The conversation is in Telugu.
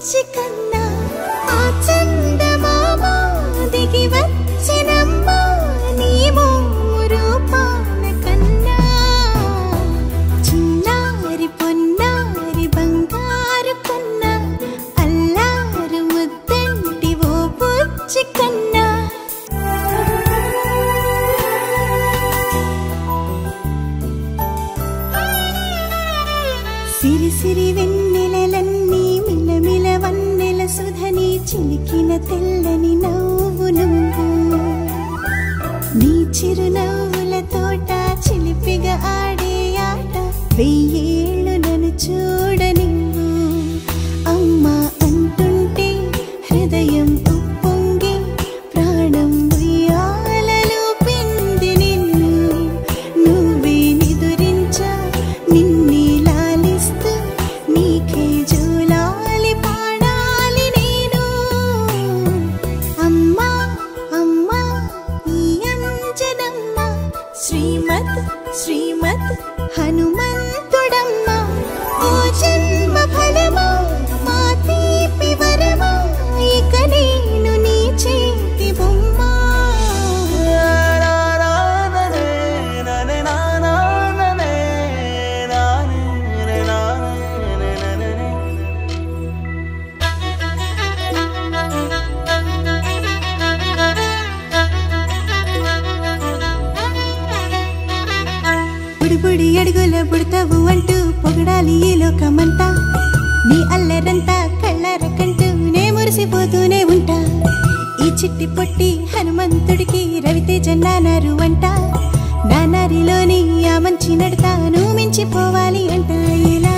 బుచ్చి కన్నా ఆ చందమామ దిగి వచ్చినమ్మా నీ మోము రూపాన కన్నా చిన్నారి పొన్నారి బంగారు కన్నా అల్లారు ముద్దంటి ఓ బుచ్చి కన్నా సిరి సిరి వెన్నెలలన్నీ మిలమిల వన్నెల సుధని చిలికిన తెల్లని నవ్వు నువ్వు నీ చిరునవ్వుల తోట చిలిపిగా ఆడే ఆట వెయ్యేళ్ళు నన్ను చూడనివ్వు అమ్మా అంటుంటే హృదయం ఉప్పొంగి ప్రాణం ఉయ్యాలలో పిండి నిన్ను నువ్వే నిదురించా నిన్నే నీకే జూలాలి పాడాలి నేను అమ్మా అమ్మా ఈ అంజనమ్మ శ్రీమత్ శ్రీమత్ హనుమంతుడమ్మ ఓ జన్మ ఫలమా మా తీపి వరమా ఇక నేను నీ చేతి బొమ్మ బుడి అడుగుల బుడతావు అంటూ పొగడాలి ఈ లోకమంతా నీ అల్లరంతా కళ్ళారకంటూ నే మురిసిపోతూనే ఉంటా ఈ చిట్టి పొట్టి హనుమంతుడికి రవితేజ నానారు అంట నానారిలోని ఆ మంచి నడతాను మించిపోవాలి అంట ఇలా